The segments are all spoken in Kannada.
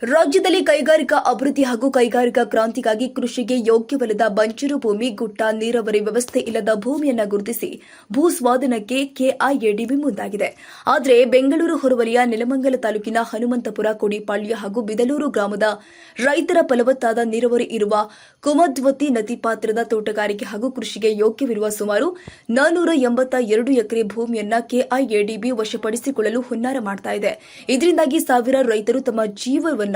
ರಾಜ್ಯದಲ್ಲಿ ಕೈಗಾರಿಕಾ ಅಭಿವೃದ್ಧಿ ಹಾಗೂ ಕೈಗಾರಿಕಾ ಕ್ರಾಂತಿಗಾಗಿ ಕೃಷಿಗೆ ಯೋಗ್ಯವಲ್ಲದ ಬಂಜರು ಭೂಮಿ, ಗುಟ್ಟ, ನೀರಾವರಿ ವ್ಯವಸ್ಥೆ ಇಲ್ಲದ ಭೂಮಿಯನ್ನು ಗುರುತಿಸಿ ಭೂ ಸ್ವಾಧೀನಕ್ಕೆ ಕೆಐಎಡಿಬಿ ಮುಂದಾಗಿದೆ. ಆದರೆ ಬೆಂಗಳೂರು ಹೊರವಲಯ ನೆಲಮಂಗಲ ತಾಲೂಕಿನ ಹನುಮಂತಪುರ, ಕೊಡಿಪಾಳ್ಯ ಹಾಗೂ ಬಿದಲೂರು ಗ್ರಾಮದ ರೈತರ ಫಲವತ್ತಾದ ನೀರಾವರಿ ಇರುವ ಕುಮದ್ವತಿ ನದಿ ಪಾತ್ರದ ತೋಟಗಾರಿಕೆ ಹಾಗೂ ಕೃಷಿಗೆ ಯೋಗ್ಯವಿರುವ ಸುಮಾರು 482 ಎಕರೆ ಭೂಮಿಯನ್ನು ಕೆಐಎಡಿಬಿ ವಶಪಡಿಸಿಕೊಳ್ಳಲು ಹುನ್ನಾರ ಮಾಡ್ತಾ ಇದೆ. ಇದರಿಂದಾಗಿ ಸಾವಿರಾರು ರೈತರು ತಮ್ಮ ಜೀವವನ್ನು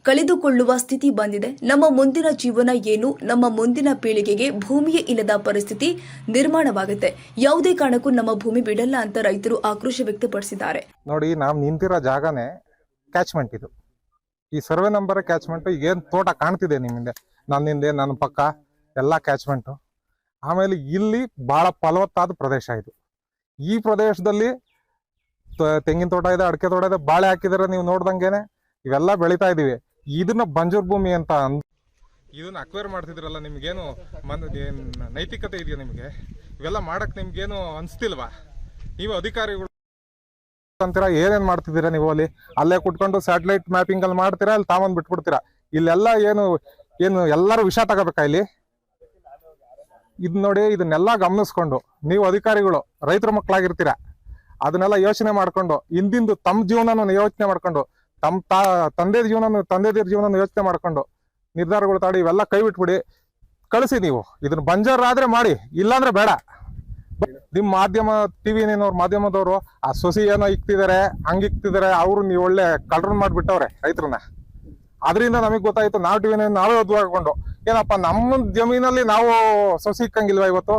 ಕಳೆದುಕೊಳ್ಳುವ ಸ್ಥಿತಿ ಬಂದಿದೆ. ನಮ್ಮ ಮುಂದಿನ ಜೀವನ ಏನು? ನಮ್ಮ ಮುಂದಿನ ಪೀಳಿಗೆಗೆ ಭೂಮಿಯೇ ಇಲ್ಲದ ಪರಿಸ್ಥಿತಿ ನಿರ್ಮಾಣವಾಗುತ್ತೆ. ಯಾವುದೇ ಕಾರಣಕ್ಕೂ ನಮ್ಮ ಭೂಮಿ ಬಿಡಲ್ಲ ಅಂತ ರೈತರು ಆಕ್ರೋಶ ವ್ಯಕ್ತಪಡಿಸಿದ್ದಾರೆ. ನೋಡಿ, ನಾವು ನಿಂತಿರೋ ಜಾಗನೇ ಕ್ಯಾಚ್ಮೆಂಟ್. ಇದು ಈ ಸರ್ವೆ ನಂಬರ್ ಕ್ಯಾಚ್ಮೆಂಟ್. ಈಗೇನು ತೋಟ ಕಾಣ್ತಿದೆ ನಿಮ್ಮಿಂದ, ನನ್ನಿಂದೆ, ನನ್ನ ಪಕ್ಕ ಎಲ್ಲ ಕ್ಯಾಚ್ಮೆಂಟ್. ಆಮೇಲೆ ಇಲ್ಲಿ ಬಹಳ ಫಲವತ್ತಾದ ಪ್ರದೇಶ ಇದು. ಈ ಪ್ರದೇಶದಲ್ಲಿ ತೆಂಗಿನ ತೋಟ ಇದೆ, ಅಡಿಕೆ ತೋಟ ಇದೆ, ಬಾಳೆ ಹಾಕಿದಾರೆ. ನೀವು ನೋಡ್ದಂಗೆನೆ ಇವೆಲ್ಲ ಬೆಳಿತಾ ಇದೀವಿ. ಇದನ್ನ ಬಂಜೂರ್ ಭೂಮಿ ಅಂತ ಇದನ್ನ ಅಕ್ವೈರ್ ಮಾಡ್ತಿದ್ರಲ್ಲ, ನಿಮ್ಗೇನು ನೈತಿಕತೆ ಇದೆಯಾ? ನಿಮ್ಗೆ ಇವೆಲ್ಲ ಮಾಡಕ್ ನಿಮ್ಗೇನು ಅನ್ಸ್ತಿಲ್ವಾ? ನೀವು ಅಧಿಕಾರಿಗಳು ಅಂತೀರಾ, ಏನೇನ್ ಮಾಡ್ತಿದ್ದೀರಾ ನೀವು? ಅಲ್ಲೇ ಕುಟ್ಕೊಂಡು ಸ್ಯಾಟಲೈಟ್ ಮ್ಯಾಪಿಂಗ್ ಅಲ್ಲಿ ಮಾಡ್ತೀರಾ, ಅಲ್ಲಿ ತಾವಂದ್ ಬಿಟ್ಬಿಡ್ತೀರಾ. ಇಲ್ಲೆಲ್ಲ ಏನು ಎಲ್ಲರೂ ವಿಷ ತಗೋಬೇಕಾ ಇಲ್ಲಿ? ಇದ್ ನೋಡಿ, ಇದನ್ನೆಲ್ಲ ಗಮನಿಸ್ಕೊಂಡು ನೀವು ಅಧಿಕಾರಿಗಳು ರೈತರ ಮಕ್ಕಳಾಗಿರ್ತೀರಾ, ಅದನ್ನೆಲ್ಲ ಯೋಚನೆ ಮಾಡ್ಕೊಂಡು ಹಿಂದಿಂದು ತಮ್ಮ ಜೀವನ ಯೋಚನೆ ಮಾಡ್ಕೊಂಡು, ತಮ್ಮ ತಂದೆದಿರ ಜೀವನ ಯೋಚನೆ ಮಾಡ್ಕೊಂಡು ನಿರ್ಧಾರಗಳು ತಾಡಿ ಇವೆಲ್ಲ ಕೈ ಬಿಟ್ಬಿಡಿ, ಕಳಿಸಿ. ನೀವು ಇದನ್ನ ಬಂಜರ್ ಆದ್ರೆ ಮಾಡಿ, ಇಲ್ಲಾಂದ್ರೆ ಬೇಡ. ನಿಮ್ ಮಾಧ್ಯಮ ಟಿವಿ ಮಾಧ್ಯಮದವರು ಆ ಸೊಸಿ ಏನೋ ಇಕ್ತಿದಾರೆ, ಹಂಗಿಕ್ತಿದಾರೆ, ಅವ್ರು ನೀವು ಒಳ್ಳೆ ಕಳ್ರನ್ ಮಾಡ್ಬಿಟ್ಟವ್ರೆ ರೈತರನ್ನ. ಅದರಿಂದ ನಮಗ್ ಗೊತ್ತಾಯ್ತು, ನಾವು ಟಿವಿ ನಾವೇ ಒದ್ವಾಕೊಂಡು ಏನಪ್ಪ ನಮ್ಮ ಜಮೀನಲ್ಲಿ ನಾವು ಸೊಸಿ ಇಕ್ಕಂಗಿಲ್ವಾ ಇವತ್ತು?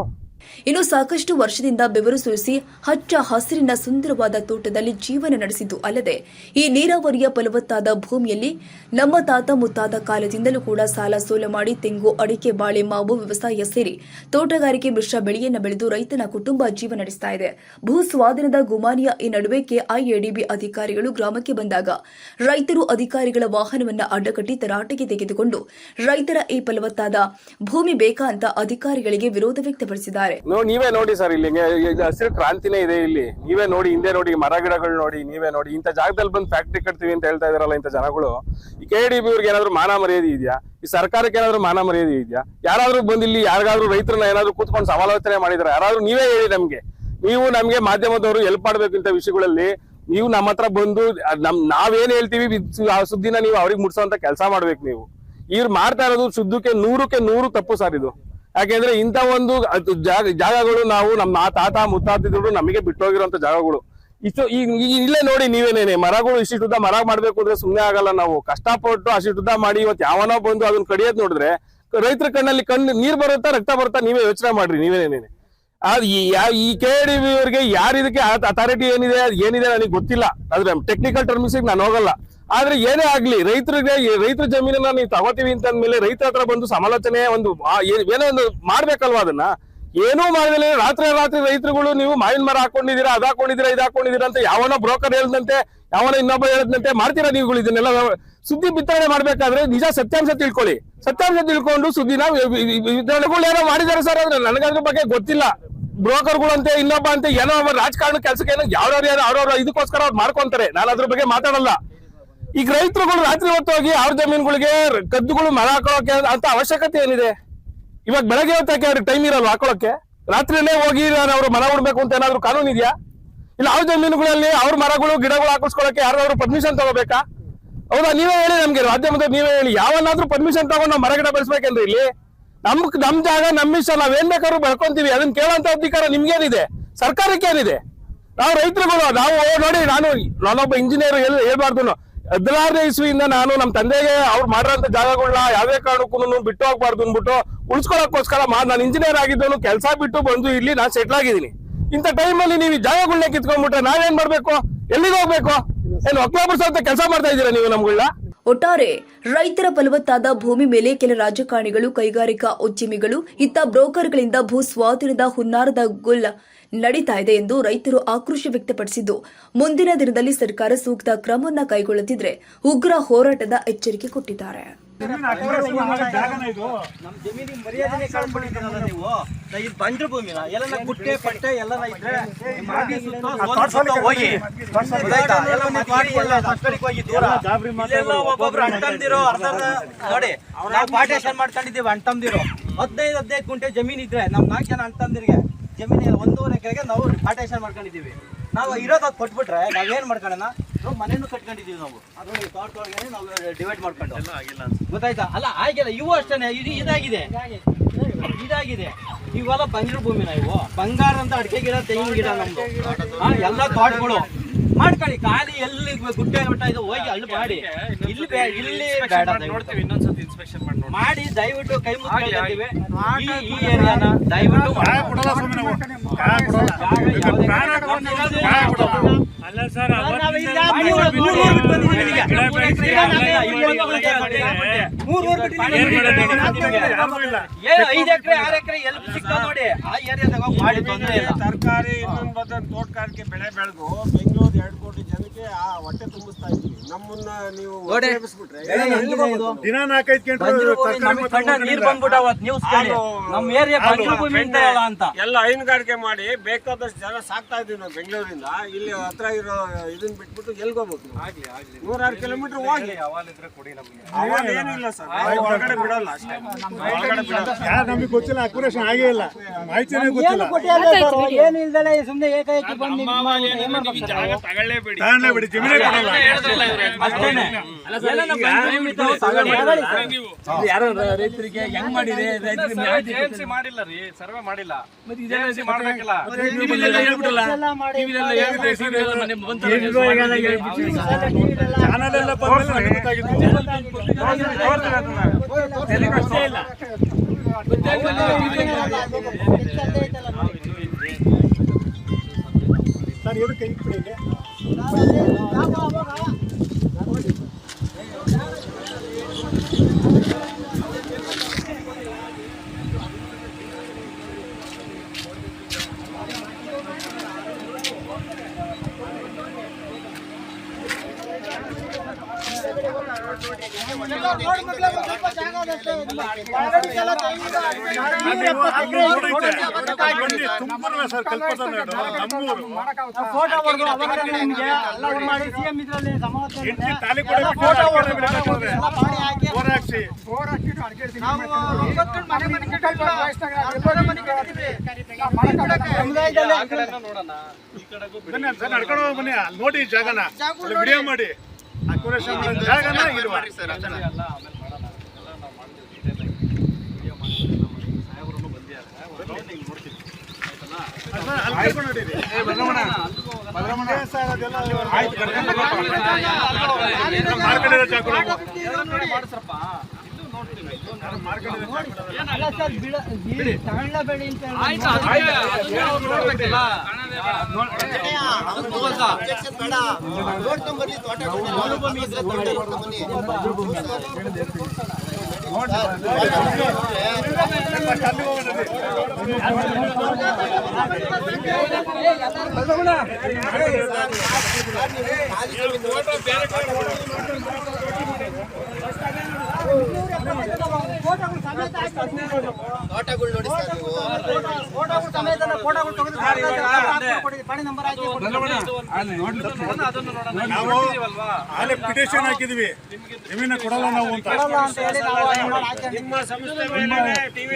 ಇನ್ನು ಸಾಕಷ್ಟು ವರ್ಷದಿಂದ ಬೆವರು ಸುರಿಸಿ ಹಚ್ಚ ಹಸಿರಿನ ಸುಂದರವಾದ ತೋಟದಲ್ಲಿ ಜೀವನ ನಡೆಸಿದ್ದು ಅಲ್ಲದೆ ಈ ನೀರಾವರಿಯ ಫಲವತ್ತಾದ ಭೂಮಿಯಲ್ಲಿ ನಮ್ಮ ತಾತ ಮುತ್ತಾದ ಕಾಲದಿಂದಲೂ ಕೂಡ ಸಾಲ ಸೋಲ ಮಾಡಿ ತೆಂಗು, ಅಡಿಕೆ, ಬಾಳೆ, ಮಾವು ವ್ಯವಸಾಯ ಸೇರಿ ತೋಟಗಾರಿಕೆ ಮಿಶ್ರ ಬೆಳೆಯನ್ನು ಬೆಳೆದು ರೈತನ ಕುಟುಂಬ ಜೀವನ ನಡೆಸ್ತಾ ಇದೆ. ಭೂ ಸ್ವಾಧೀನದ ಗುಮಾನಿಯ ಈ ನಡುವೆ ಕೆಐಎಡಿಬಿ ಅಧಿಕಾರಿಗಳು ಗ್ರಾಮಕ್ಕೆ ಬಂದಾಗ ರೈತರು ಅಧಿಕಾರಿಗಳ ವಾಹನವನ್ನು ಅಡ್ಡಗಟ್ಟಿ ತರಾಟೆಗೆ ತೆಗೆದುಕೊಂಡು ರೈತರ ಈ ಫಲವತ್ತಾದ ಭೂಮಿ ಬೇಕಾ ಅಂತ ಅಧಿಕಾರಿಗಳಿಗೆ ವಿರೋಧ ವ್ಯಕ್ತಪಡಿಸಿದ್ದಾರೆ. ನೀವೇ ನೋಡಿ ಸರ್, ಇಲ್ಲಿ ಹಸಿರು ಕ್ರಾಂತಿನೇ ಇದೆ. ಇಲ್ಲಿ ನೀವೇ ನೋಡಿ, ಹಿಂದೆ ನೋಡಿ, ಮರ ಗಿಡಗಳು ನೋಡಿ, ನೀವೇ ನೋಡಿ. ಇಂಥ ಜಾಗದಲ್ಲಿ ಬಂದು ಫ್ಯಾಕ್ಟ್ರಿ ಕಟ್ತೀವಿ ಅಂತ ಹೇಳ್ತಾ ಇದಾರಲ್ಲ ಇಂಥ ಜನಗಳು. ಈ ಕೆಡಿಬಿ ಅವ್ರಿಗೆ ಏನಾದ್ರು ಮಾನ ಮರ್ಯಾದೆ ಇದೆಯಾ? ಈ ಸರ್ಕಾರಕ್ಕೆ ಏನಾದ್ರು ಮಾನ ಮರ್ಯಾದೆ ಇದೆಯಾ? ಯಾರಾದ್ರೂ ಬಂದು ಇಲ್ಲಿ ಯಾರಿಗಾದ್ರೂ ರೈತರನ್ನ ಏನಾದ್ರು ಕೂತ್ಕೊಂಡು ಸಮಾಲೋಚನೆ ಮಾಡಿದಾರೆ? ಯಾರಾದ್ರೂ ನೀವೇ ಹೇಳಿ ನಮ್ಗೆ. ನೀವು ನಮ್ಗೆ ಮಾಧ್ಯಮದವರು ಹೆಲ್ಪ್ ಮಾಡ್ಬೇಕು ಇಂಥ ವಿಷಯಗಳಲ್ಲಿ. ನೀವು ನಮ್ಮ ಹತ್ರ ಬಂದು ನಾವೇನ್ ಹೇಳ್ತೀವಿ ಆ ಸುದ್ದಿನ ನೀವು ಅವ್ರಿಗೆ ಮುಟ್ಸೋಂತ ಕೆಲಸ ಮಾಡ್ಬೇಕು. ನೀವು ಇವ್ರು ಮಾಡ್ತಾ ಇರೋದು ಶುದ್ಧಕ್ಕೆ 100ಕ್ಕೆ 100 ತಪ್ಪು ಸರ್ ಇದು. ಯಾಕೆಂದ್ರೆ ಇಂಥ ಒಂದು ಜಾಗಗಳು ನಾವು ನಮ್ಮ ತಾತ ಮುತ್ತಾತಿದ್ರು ನಮಗೆ ಬಿಟ್ಟೋಗಿರುವಂತ ಜಾಗಗಳು. ಇಲ್ಲೇ ನೋಡಿ, ನೀವೇನೇನೆ ಮರಗಳು ಇಷ್ಟಿದ್ದ ಮರ ಮಾಡ್ಬೇಕು ಅಂದ್ರೆ ಸುಮ್ನೆ ಆಗಲ್ಲ. ನಾವು ಕಷ್ಟಪಟ್ಟು ಅಷ್ಟಿದ್ದ ಮಾಡಿ ಇವತ್ತು ಯಾವನೋ ಬಂದು ಅದನ್ನ ಕಡಿಯೋದ್ ನೋಡಿದ್ರೆ ರೈತರ ಕಣ್ಣಲ್ಲಿ ನೀರ್ ಬರುತ್ತಾ, ರಕ್ತ ಬರುತ್ತಾ? ನೀವೇ ಯೋಚನೆ ಮಾಡ್ರಿ. ನೀವೇನೇನೆ ಈ ಕೆಡಿಬಿ ಅವರಿಗೆ ಯಾರಿದಕ್ಕೆ ಅಥಾರಿಟಿ ಏನಿದೆ ನನಗೆ ಗೊತ್ತಿಲ್ಲ. ಆದ್ರೆ ಟೆಕ್ನಿಕಲ್ ಟರ್ಮ್ಸ್ ನಾನು ಹೋಗಲ್ಲ. ಆದ್ರೆ ಏನೇ ಆಗ್ಲಿ, ರೈತರ ಜಮೀನನ್ನ ನೀವು ತಗೋತೀವಿ ಅಂತ ಅಂದ್ಮೇಲೆ ರೈತರ ಹತ್ರ ಬಂದು ಸಮಾಲೋಚನೆ ಏನೋ ಒಂದು ಮಾಡ್ಬೇಕಲ್ವಾ? ಅದನ್ನ ಏನೂ ಮಾಡಿದ್ರೆ ರಾತ್ರಿ ರೈತರುಗಳು ನೀವು ಮಾವಿನ ಮರ ಹಾಕೊಂಡಿದ್ದೀರಾ, ಅದ್ ಹಾಕೊಂಡಿದ್ದೀರಾ ಅಂತ ಯಾವನೋ ಬ್ರೋಕರ್ ಹೇಳ್ದಂತೆ, ಯಾವನೋ ಇನ್ನೊಬ್ಬ ಹೇಳದಂತೆ ಮಾಡ್ತೀರಾ ನೀವುಗಳು. ಇದನ್ನೆಲ್ಲ ಸುದ್ದಿ ಬಿತ್ತನೆ ಮಾಡ್ಬೇಕಾದ್ರೆ ನಿಜ ಸತ್ಯಾಂಶ ತಿಳ್ಕೊಳ್ಳಿ. ಸತ್ಯಾಂಶ ತಿಳ್ಕೊಂಡು ಸುದ್ದಿನ ವಿತರಣೆಗಳು ಏನೋ ಮಾಡಿದಾರೆ ಸರ್. ಆದ್ರೆ ನನಗದ್ರ ಬಗ್ಗೆ ಗೊತ್ತಿಲ್ಲ. ಬ್ರೋಕರ್ಗಳು ಅಂತೆ, ಇನ್ನೊಬ್ಬ ಅಂತ ಏನೋ ರಾಜಕಾರಣ ಕೆಲಸಕ್ಕೆ ಏನೋ ಅವ್ರವ್ರ ಇದಕ್ಕೋಸ್ಕರ ಅವ್ರು ಮಾಡ್ಕೊಂತಾರೆ. ನಾನು ಅದ್ರ ಬಗ್ಗೆ ಮಾತಾಡಲ್ಲ. ಈಗ ರೈತರುಗಳು ರಾತ್ರಿ ಹೊತ್ತು ಹೋಗಿ ಅವ್ರ ಜಮೀನುಗಳಿಗೆ ಕದ್ದುಗಳು ಮರ ಹಾಕೊಳ್ಳೋಕೆ ಅಂತ ಅವಶ್ಯಕತೆ ಏನಿದೆ? ಇವಾಗ ಬೆಳಗ್ಗೆ ಹೊತ್ತಕ್ಕೆ ಅವ್ರಿಗೆ ಟೈಮ್ ಇರಲ್ವಾ ಹಾಕೊಳ್ಳೋಕೆ? ರಾತ್ರಿಯಲ್ಲೇ ಹೋಗಿ ಅವ್ರು ಮರ ಉಡ್ಬೇಕು ಅಂತ ಏನಾದ್ರು ಕಾನೂನು ಇದೆಯಾ? ಇಲ್ಲ ಅವ್ರ ಜಮೀನುಗಳಲ್ಲಿ ಅವ್ರ ಮರಗಳು ಗಿಡಗಳು ಹಾಕಿಸ್ಕೊಳಕ್ಕೆ ಯಾರಾದ್ರೂ ಪರ್ಮಿಷನ್ ತಗೋಬೇಕಾ? ಹೌದಾ? ನೀವೇ ಹೇಳಿ ನಮ್ಗೆ, ಮಾಧ್ಯಮದ ನೀವೇ ಹೇಳಿ. ಯಾವನ್ನಾದ್ರೂ ಪರ್ಮಿಷನ್ ತಗೊಂಡು ನಾವು ಮರ ಗಿಡ ಬೆಳೆಸ್ಬೇಕೇನ್ರಿ? ಇಲ್ಲಿ ನಮ್ ಜಾಗ ನಮ್ ಇಷ್ಟ, ನಾವೇನ್ ಬೇಕಾದ್ರೂ ಬೆಳ್ಕೊಂತೀವಿ. ಅದನ್ನ ಕೇಳೋಂತ ಅಧಿಕಾರ ನಿಮ್ಗೇನಿದೆ? ಸರ್ಕಾರಕ್ಕೆ ಏನಿದೆ? ನಾವು ರೈತರುಗಳು ನಾವು ನೋಡಿ, ನಾನೊಬ್ಬ ಇಂಜಿನಿಯರ್ ಹೇಳ್ಬಾರ್ದು. 16ನೇ ಇಸ್ವಿಯಿಂದ ನಾನು ನಮ್ಮ ತಂದೆಗೆ ಅವ್ರು ಮಾಡಿರೋಂಥ ಜಾಗಗಳನ್ನ ಯಾವ್ದೇ ಕಾರಣಕ್ಕೂ ಬಿಟ್ಟು ಹೋಗ್ಬಾರ್ದು ಅಂದ್ಬಿಟ್ಟು ಉಳಿಸ್ಕೊಳಕ್ಕೋಸ್ಕರ ನಾನು ಇಂಜಿನಿಯರ್ ಆಗಿದ್ದವನು ಕೆಲಸ ಬಿಟ್ಟು ಬಂದು ಇಲ್ಲಿ ನಾನು ಸೆಟ್ಲ್ ಆಗಿದ್ದೀನಿ. ಇಂಥ ಟೈಮಲ್ಲಿ ನೀವು ಈ ಜಾಗಗಳನ್ನ ಕಿತ್ಕೊಂಡ್ಬಿಟ್ರೆ ನಾವೇನ್ ಮಾಡ್ಬೇಕು? ಎಲ್ಲಿಗೆ ಹೋಗ್ಬೇಕು? ಏನು ಒಕ್ಕಲಾಪುರ ಕೆಲಸ ಮಾಡ್ತಾ ಇದ್ದೀರಾ ನೀವು ನಮ್ಗಳನ್ನ? ಒಟ್ಟಾರೆ ರೈತರ ಫಲವತ್ತಾದ ಭೂಮಿ ಮೇಲೆ ಕೆಲ ರಾಜಕಾರಣಿಗಳು, ಕೈಗಾರಿಕಾ ಉದ್ಯಮಿಗಳು, ಇತ್ತ ಬ್ರೋಕರ್ಗಳಿಂದ ಭೂ ಸ್ವಾಧೀನದ ಹುನ್ನಾರದ ಗುಲ್ ನಡೀತಾ ಇದೆ ಎಂದು ರೈತರು ಆಕ್ರೋಶ ವ್ಯಕ್ತಪಡಿಸಿದ್ದು, ಮುಂದಿನ ದಿನದಲ್ಲಿ ಸರ್ಕಾರ ಸೂಕ್ತ ಕ್ರಮವನ್ನು ಕೈಗೊಳ್ಳದಿದ್ದರೆ ಉಗ್ರ ಹೋರಾಟದ ಎಚ್ಚರಿಕೆ ಕೊಟ್ಟಿದ್ದಾರೆ. ನಮ್ ಜಮೀನಿಗೆ ಮರ್ಯಾದೆನೇ ಕಳ್ಕೊಂಡಿದ್ದೀರಲ್ಲ ನೀವು. ಇದು ಬಂದ್ರ ಭೂಮಿನ ಎಲ್ಲ ಗುಟ್ಟೆ ಪಟ್ಟೆ ಎಲ್ಲ ಇದ್ರೆ ಮಾಡಿ ಸುತ್ತ ಹೋಗಿ ಗೊತ್ತಾಯ್ತಾ? ಎಲ್ಲ ಮಾಡಿ ಎಲ್ಲ ಕಡೆಗೆ ಹೋಗಿ ದೂರ ಇಲ್ಲೆಲ್ಲ ಒಬ್ಬೊಬ್ರು ಅಣ್ತಂದಿರೋ ಅರ್ಧ ನೋಡಿ ನಾವು ಪಾರ್ಟೇಷನ್ ಮಾಡ್ಕೊಂಡಿದ್ದೀವಿ. ಅಣ್ತಂದಿರೋ 15 ಗುಂಟೆ ಜಮೀನ್ ಇದ್ರೆ ನಮ್ 4 ಜನ ಅಣ್ತಂದಿರಿಗೆ ಜಮೀನು 1.5 ಎಕರೆಗೆ ನಾವು ಪಾರ್ಟೇಷನ್ ಮಾಡ್ಕೊಂಡಿದ್ದೀವಿ. ನಾವು ಇರೋದು ಕೊಟ್ಬಿಟ್ರೆ ನಾವೇನ್ ಮಾಡ್ಕೊಳ್ಳೋಣ? ನಾವು ಮನೇನು ಕಟ್ಕೊಂಡಿದೀವಿ. ನಾವು ಅದೊಂದು ತೋಟದೊಳಗೆ ನಾವು ಡಿವೈಡ್ ಮಾಡ್ಕೊಂಡು ಗೊತ್ತಾಯ್ತಾ? ಅಲ್ಲ ಆಗಿಲ್ಲ. ಇವು ಅಷ್ಟೇನೆ. ಇದು ಇದಾಗಿದೆ ಇವೆಲ್ಲ ಬಂಜರು ಭೂಮಿನ. ಇವು ಬಂಗಾರ ಅಂತ ಅಡಿಕೆ ಗಿಡ, ತೆಂಗಿನ ಗಿಡ ನಮ್ದು ಎಲ್ಲ ತೋಟಗಳು ಮಾಡ್ಕೊಳ್ಳಿ. ಖಾಲಿ ಎಲ್ಲಿ ಗುಡ್ಡೆ ಬೆಟ್ಟ ಇದು ಹೋಗಿ ಅಲ್ಲಿ ಮಾಡಿ ಇಲ್ಲಿ ಬೇಡ. ನೋಡ್ತೀವಿ ಇನ್ನೊಂದ್ಸತಿ ಇನ್ಸ್ಪೆಕ್ಷನ್ ಮಾಡಿ ದಯವಿಟ್ಟು ಕೈ ಮುಗಿದ್ದೀವಿ. ಈ ಏರಿಯಾನ ದಯವಿಟ್ಟು ಅಲ್ಲ ಸರ್, 5 ಎಕರೆ 6 ಎಕರೆ ಎಲ್ಲಿ ಸಿಗ್ತಾವ ನೋಡಿ ಆ ಏರಿಯಾದಾಗ ಮಾಡಿ ತೊಂದರೆ ಇಲ್ಲ. ತರಕಾರಿ ಇನ್ನೊಂದು ಬದಲು ತೋಟಗಾರಿಕೆ ಬೆಳೆ ಬೆಳೆದು ಬೆಂಗಳೂರು 2 ಕೋಟಿ ಜನಕ್ಕೆ ಆ ಹೊಟ್ಟೆ ತುಂಬಿಸ್ತಾ ಇದ್ವಿ. ನಮ್ಮನ್ನ ನೀವು ದಿನ 4-5 ನೀರ್ ಬಂದ್ಬಿಟ್ಟಾವ ನ್ಯೂಸ್ ಕೇಳಿ. ನಮ್ಮ ಏರಿಯಾ ಬಂಜರು ಭೂಮಿ ಅಂತ ಎಲ್ಲ ಹೈನುಗಾರಿಕೆ ಮಾಡಿ ಬೇಕಾದಷ್ಟು ಜನ ಸಾಕ್ತಾ ಇದೀವಿ ನಾವು ಬೆಂಗಳೂರಿಂದ. ಇಲ್ಲಿ ಹತ್ರ ಇರೋ ಇದನ್ನ ಬಿಟ್ಬಿಟ್ಟು ಎಲ್ಗೋಗ್ಬೇಕು. 106 ಕಿಲೋಮೀಟರ್ ಹೋಗಿ ಅವಾಗ ಏನಿಲ್ಲ ಸರ್, ಹೊರಗಡೆ ಬಿಡಲ್ಲ ಅಷ್ಟೇ. ನಮಗೆ ಗೊತ್ತಿಲ್ಲ, ಅಕ್ಯುರೇಷನ್ ಆಗೇ ಇಲ್ಲ, ಮಾಹಿತಿನೇ ಗೊತ್ತಿಲ್ಲ. ಏನು ಇಲ್ದಲೆ ಸುಮ್ಮನೆ ಏಕಾಏಕಿ ಬಂದು ತಗೊಳ್ಳೇಬೇಡಿ, ಜಮೀನೇ ಕೊಡಲ್ಲ. ಯಾರೋ ರೈತರಿಗೆ ಹೆಂಗ್ ಮಾಡಿದೆ ಮಾಡಿಲ್ಲ ರೀ, ಸರ್ವೆ ಮಾಡಿಲ್ಲ. ಚಾನಲ್ ಎಲ್ಲ ಬಂದ್ಮೇಲೆ ನನಗೆ ಗೊತ್ತಾಗಿತ್ತು. ಸರ್ ಏನು ಕೈ ಬಿಡಿ. ತುಮಕೂರು ಸರ್, ಕಲ್ಪತರು ನಮ್ಮೂರು. ತಾಲಿ ಕೂಡ ಹಾಕ್ಸಿ ನಡ್ಕೊಂಡು ಹೋಗಿ ಬನ್ನಿ, ಅಲ್ಲಿ ನೋಡಿ ಜಾಗನ ವಿಡಿಯೋ ಮಾಡಿ. ಅಕ್ಯುರೇಷನ್ ಜಾಗನ ಇರುವ ನಾವು ಅಲ್ಲಿ ಪಿಟಿಷನ್ ಹಾಕಿದ್ವಿ, ಜಮೀನ ಕೊಡಲ್ಲ ನಾವು ಅಂತ. ನಿಮ್ಮ ಸಂಸ್ಥೆ ಮೇಲೆ ಟಿವಿ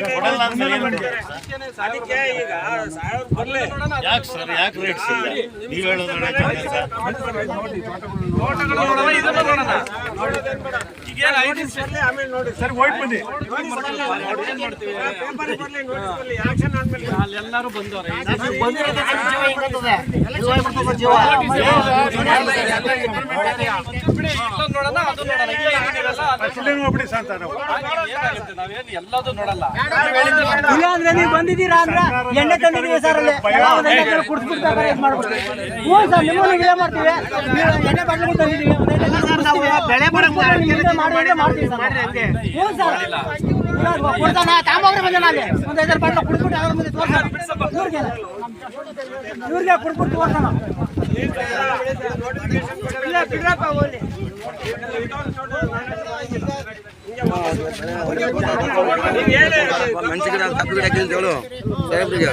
ಅದಕ್ಕೆ ಈಗ 1000 ಬರ್ಲಿ. ಯಾಕೆ ಸರ್, ಯಾಕೆ ರೇಟ್ಸ್ ಇಲ್ಲ? ನೀವು ಹೇಳೋದು ಆಮೇಲೆ ನೋಡಿ ಸರ್, ಹೋಯ್ತು ಬನ್ನಿ. ಪೇಪರ್ ಬರ್ಲಿ, ನೋಟಿಸ್ ಬರ್ಲಿ, ಆಕ್ಷನ್ ಆದ್ಮೇಲೆ ಎಲ್ಲರೂ ಬಂದವ್ರೆ. ಹೋಗ್ಬಿಡಿ ಶಾಂತ. ನಾವೇನು ಎಲ್ಲದೂ ನೋಡಲ್ಲ. ಇಲ್ಲ ಅಂದ್ರೆ ನೀವು ಬಂದಿದ್ದೀರಾ ಅಂದ್ರೆ ಎಣ್ಣೆ ತಂದಿದ್ದೀವಿ ಸರ್, ಅಲ್ಲಿ ಕುಡಿಸ್ಬಿಡ್ತಾರೆ ಮಾಡ್ಬಿಡ್ತೀವಿ. ಹ್ಞೂ ಸರ್, ನಿಮ್ಮನ್ನು ಇದೇ ಮಾಡ್ತೀವಿ. ಎಣ್ಣೆ ಬಾಟ್ಲು ತಂದಿದ್ದೀವಿ, ಬೆಳೆ ಮಾಡ್ತೀವಿ ಸರ್. ಹ್ಞೂ ಸರ್, ಕೊಡ್ತಾನ ತಾಂಬೋಗ್ರೆ ಬಂದ ಅಲ್ಲಿ ಒಂದು 5 ಬಾಟ್ಲು ಕುಡಿಸ್ಬಿಟ್ಟು ಅವ್ರ ಮುಂದೆ ತೋರ್ಸೋಣ. ಇವ್ರಿಗೆ ಕುಡ್ಬಿಟ್ಟು ತೋರ್ಸೋಣ. ಇಲ್ಲ ಬಿಡ್ರಪ್ಪ, ಹೋಗ್ಲಿ. ಮೆಣಸಿನ ಗಿಡ ಕಬ್ಬು ಗಿಡ ಹಾಕಿದ್ರು ಸಾಹೇಬ್ರಿಗೆ